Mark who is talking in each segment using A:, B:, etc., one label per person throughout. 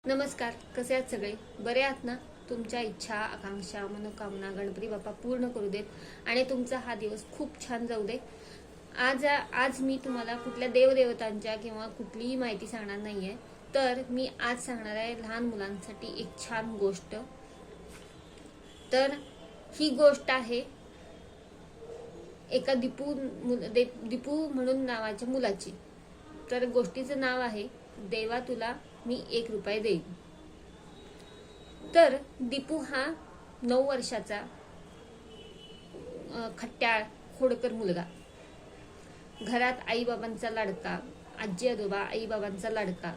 A: नमस्कार, कसे आहात सगळे? बरे आहात ना? तुमच्या इच्छा, आकांक्षा, मनोकामना गणपती बाप्पा पूर्ण करू देत आणि तुमचा हा दिवस खूप छान जाऊ दे. आज मी तुम्हाला कुठल्या देवदेवतांच्या किंवा कुठलीही माहिती सांगणार नाहीये. तर मी आज सांगणार आहे लहान मुलांसाठी एक छान गोष्ट. तर ही गोष्ट आहे एका दीपू म्हणून नावाच्या मुलाची. तर गोष्टीचं नाव आहे देवा तुला मी 1 रुपया देईन. तर दीपू हा 9 वर्षाचा खट्याळ खोडकर मुलगा, घरात आई बाबांचा लाडका, आजी आजोबा आई बाबांचा लाडका,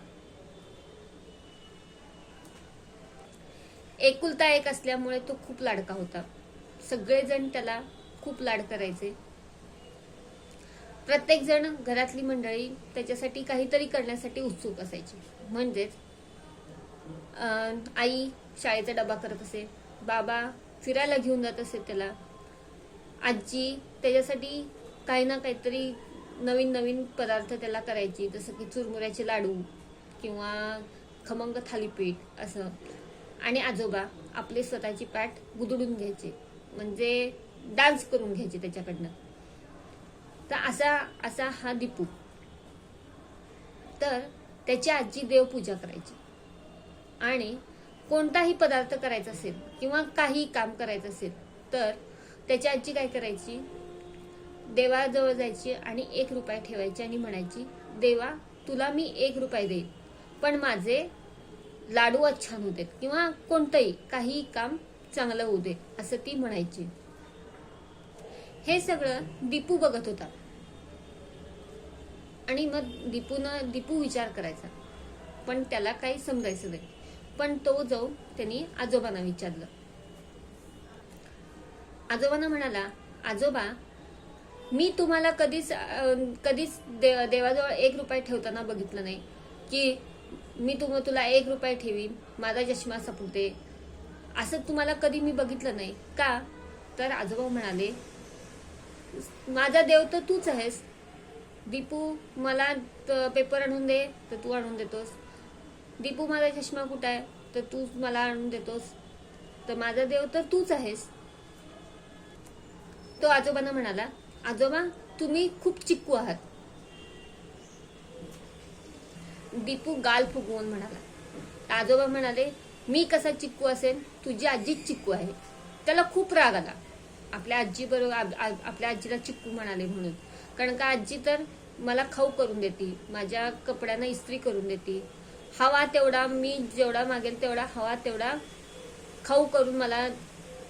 A: एकुलता एक असल्यामुळे तो खूप लाडका होता. सगळेजण त्याला खूप लाड करायचे. प्रत्येक जण घरातली मंडळी त्याच्यासाठी काहीतरी करण्यासाठी उत्सुक असायची. म्हणजेच आई शाळेचा डबा करत असे, बाबा फिरायला घेऊन जात असे त्याला, आजी त्याच्यासाठी काही ना काहीतरी नवीन नवीन पदार्थ त्याला करायची, जसं की चुरमुऱ्याचे लाडू किंवा खमंग थालीपीठ असं. आणि आजोबा आपले स्वतःची पॅट गुदडून घ्यायचे, म्हणजे डान्स करून घ्यायचे त्याच्याकडनं. तर असा हा दीपू. तर त्याची आजी देवपूजा करायची आणि कोणताही पदार्थ करायचा असेल किंवा काही काम करायचं असेल तर त्याची आजी काय करायची, देवाजवळ जायची आणि 1 रुपया ठेवायची आणि म्हणायची, देवा तुला मी 1 रुपया देईन, पण माझे लाडू छान होऊ देत किंवा कोणतंही काही काम चांगलं होऊ दे, असं ती म्हणायची. हे सगळं दीपू बघत होता आणि मग दीपू विचार करायचा, पण त्याला काही समजायचं नाही. पण तो जाऊन त्यांनी आजोबांना विचारलं. आजोबांना म्हणाला, आजोबा मी तुम्हाला कधीच देवाजवळ 1 रुपया ठेवताना बघितलं नाही की मी तुला 1 रुपया ठेवीन, माझा चष्मा सपुते, असं तुम्हाला कधी मी बघितलं नाही का? तर आजोबा म्हणाले, माझा देव तर तूच आहेस दीपू. मला पेपर आणून दे तर तू आणून देतोस. दीपू माझा चष्मा कुठं आहे तर तू मला आणून देतोस. तर माझा देव तर तूच आहेस. तो आजोबांना म्हणाला, आजोबा तुम्ही खूप चिक्कू आहात. दीपू गाल फुगवून म्हणाला. आजोबा म्हणाले, मी कसा चिक्कू असेल, तुझी आजीच चिक्कू आहे. त्याला खूप राग आला आपल्या आजीला चिक्कू म्हणाले म्हणून. कारण का आजी तर मला खाऊ करून देते, माझ्या कपड्यांना इस्त्री करून देते, हवा तेवढा मी जेवढा मागेल तेवढा हवा तेवढा खाऊ करून मला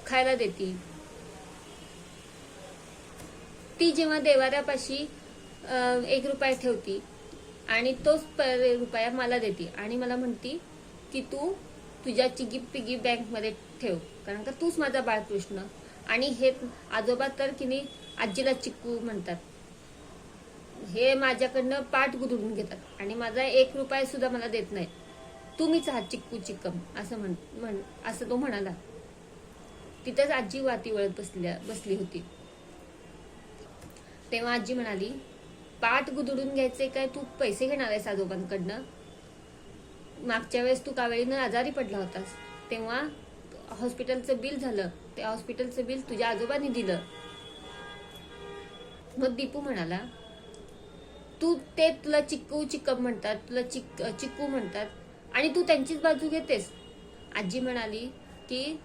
A: खायला देते. ती जेव्हा देवाऱ्यापाशी 1 रुपया ठेवती आणि तोच रुपया मला देते आणि मला म्हणती की तू तुझ्या चिगी पिगी बँक मध्ये ठेव, कारण का तूच माझा बाळकृष्ण. आणि हे आजोबा तर किनी आजीला चिक्कू म्हणतात. हे माझ्याकडनं पाठ गुदडून घेतात आणि माझा 1 रुपया सुद्धा मला देत नाही. तुम्हीच हा चिक्कू चिक्कम असं तो म्हणाला. तिथेच आजी वाती वळत बसली होती. तेव्हा आजी म्हणाली, पाठ गुदडून घ्यायचे काय तू पैसे घेणार आहेस आजोबांकडनं? मागच्या वेळेस तू कावेळीनं आजारी पडला होतास तेव्हा हॉस्पिटलचं बिल झालं, ते हॉस्पिटलचं बिल तुझ्या आजोबांनी दिलं. मग दीपू म्हणाला, तुला चिक्कू चिक्कम म्हणतात, तुला चिक्कू म्हणतात आणि तू त्यांचीच बाजू घेतेस. आजी म्हणाली की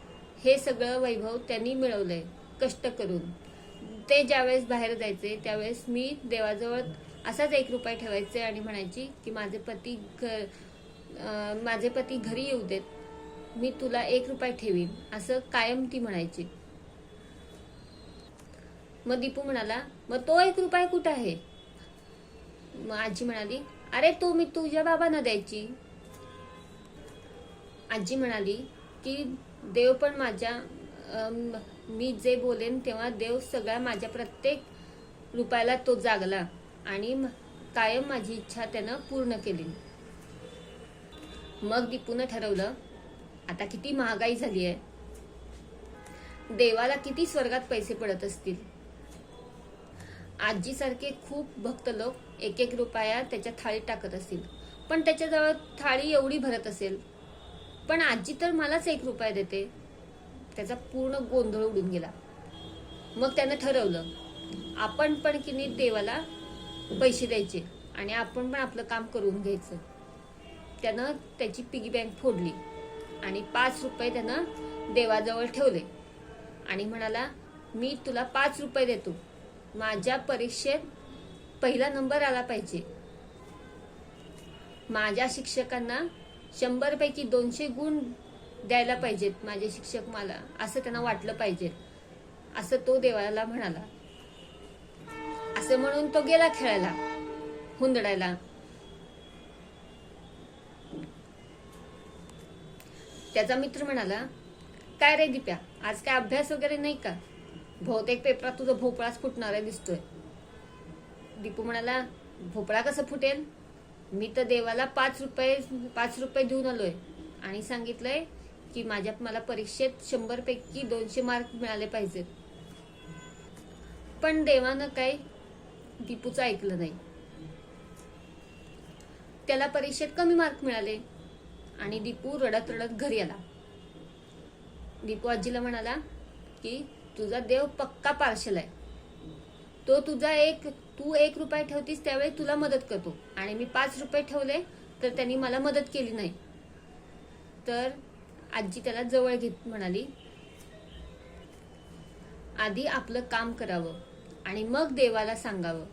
A: हे सगळं वैभव त्यांनी मिळवलंय कष्ट करून. ते ज्यावेळेस बाहेर जायचे त्यावेळेस मी देवाजवळ असाच 1 रुपया ठेवायचे आणि म्हणायची की माझे पती घरी येऊ देत, मी तुला 1 रुपया ठेवीन, असं कायम ती म्हणायची. मग दीपू म्हणाला, मग तो 1 रुपया कुठं आहे? मग आजी म्हणाली, अरे तो मी तुझ्या बाबांना द्यायची. आजी म्हणाली की देव पण मी जे बोलेन तेव्हा देव सगळ्या माझ्या प्रत्येक रुपयाला तो जागला आणि कायम माझी इच्छा त्यानं पूर्ण केली. मग दीपूनं ठरवलं, आता किती महागाई झाली आहे, देवाला किती स्वर्गात पैसे पडत असतील. आजीसारखे खूप भक्त लोक 1-1 रुपया त्याच्या थाळीत टाकत असतील, पण त्याच्याजवळ थाळी एवढी भरत असेल पण आजी तर मलाच 1 रुपया देते. त्याचा पूर्ण गोंधळ उडून गेला. मग त्यानं ठरवलं आपण पण की नाही देवाला पैसे द्यायचे आणि आपण पण आपलं काम करून घ्यायचं. त्यानं त्याची पिगी बँक फोडली आणि 5 रुपये त्यानं देवाजवळ ठेवले आणि म्हणाला, मी तुला 5 रुपये देतो, माझ्या परीक्षेत पहिला नंबर आला पाहिजे, माझ्या शिक्षकांना 100 पैकी 200 गुण द्यायला पाहिजेत माझे शिक्षक मला, असं त्यांना वाटलं पाहिजे, असं तो देवाला म्हणाला. असं म्हणून तो गेला खेळायला, हुंदडायला. त्याचा मित्र म्हणाला, काय रे दीप्या, आज काय अभ्यास वगैरे नाही का? बहुतेक पेपरात तुझा भोपळाच फुटणार आहे दिसतोय. दीपू म्हणाला, भोपळा कसं फुटेल? मी तर देवाला 5 रुपये देऊन आलोय आणि सांगितलंय की मला परीक्षेत 100 पैकी 200 मार्क मिळाले पाहिजेत. पण देवानं काय दीपूचं ऐकलं नाही. त्याला परीक्षेत कमी मार्क मिळाले आणि दीपू रडत रडत घरी आला. दीपू आजीला म्हणाला की तुझा देव पक्का पार्शल आहे. तो तू 1 रुपया ठेवतीस त्यावेळी तुला मदत करतो आणि मी 5 रुपये ठेवले तर त्यांनी मला मदत केली नाही. तर आजी त्याला जवळ घेत म्हणाली, आधी आपलं काम करावं आणि मग देवाला सांगावं.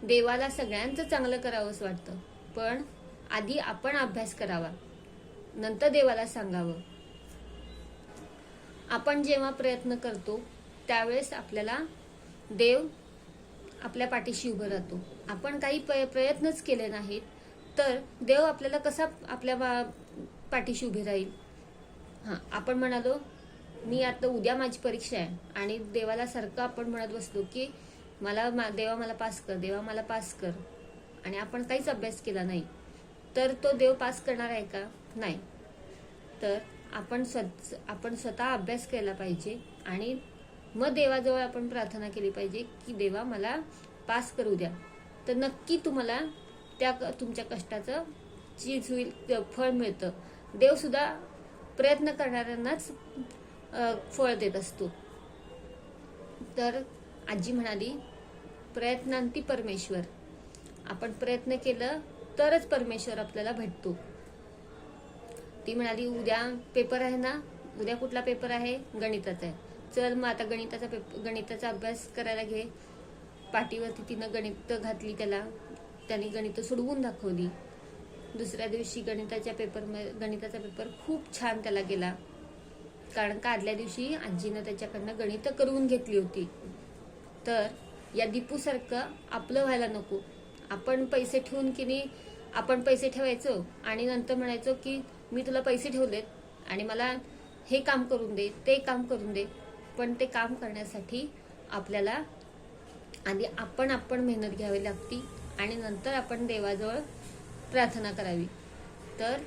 A: देवाला सगळ्यांचं चांगलं करावंच वाटतं, पण आधी आपण अभ्यास करावा, नंतर देवाला सांगावं. आपण जेव्हा प्रयत्न करतो त्यावेळेस आपल्याला देव आपल्या पाठीशी उभं राहतो. आपण काही प्रयत्नच केले नाहीत तर देव आपल्याला कसा आपल्या पाठीशी उभे राहील? आपण म्हणालो मी आता उद्या माझी परीक्षा आहे आणि देवाला सारखं आपण म्हणत बसलो की देवा मला पास कर, देवा मला पास कर, आणि आपण काहीच अभ्यास केला नाही, तर तो देव पास करणार आहे का? नाही. तर आपण स्वतः अभ्यास केला पाहिजे आणि मग देवाजवळ आपण प्रार्थना केली पाहिजे की देवा मला पास करू द्या. तर नक्की तुम्हाला तुमच्या कष्टाचं चीज होईल, फळ मिळतं. देव सुद्धा प्रयत्न करणाऱ्यांनाच फळ देत असतो. तर आजी म्हणाली, प्रयत्नांती परमेश्वर. आपण प्रयत्न केलं तरच परमेश्वर आपल्याला भेटतो. ती म्हणाली, उद्या पेपर आहे ना? उद्या कुठला पेपर आहे? गणिताचा आहे. चल मग आता गणिताचा अभ्यास करायला घे. पाठीवरती तिनं गणित घातली त्याने गणित सोडवून दाखवली. दुसऱ्या दिवशी गणिताचा पेपर खूप छान त्याला गेला, कारण का आदल्या दिवशी आजीनं त्याच्याकडनं गणित करून घेतली होती. तर या दीपू सारखं आपलं व्हायला नको. आपण पैसे ठेवून की नाही, आपण पैसे ठेवायचो आणि नंतर म्हणायचो की मी तुला पैसे ठेवलेत आणि मला हे काम करून दे, ते काम करून दे. पण ते काम करण्यासाठी आपल्याला आधी आपण मेहनत घ्यावी लागती आणि नंतर आपण देवाजवळ प्रार्थना करावी. तर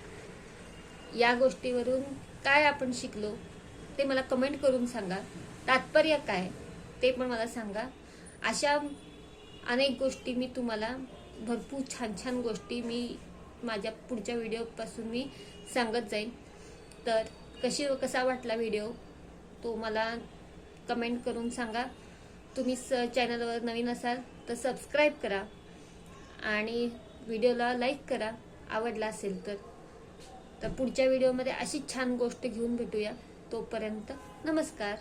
A: या गोष्टीवरून काय आपण शिकलो ते मला कमेंट करून सांगा. तात्पर्य काय ते पण मला सांगा. अशा अनेक गोष्टी मी तुम्हाला, भरपूर छान छान गोष्टी मी माझ्या पुढच्या व्हिडिओपासून मी सांगत जाईन. तर कसा वाटला व्हिडिओ तो मला कमेंट करून सांगा. तुम्ही चॅनलवर नवीन असाल तर सबस्क्राईब करा आणि व्हिडिओला लाईक करा आवडला असेल तर पुढच्या व्हिडिओमध्ये अशीच छान गोष्ट घेऊन भेटूया. तोपर्यंत नमस्कार.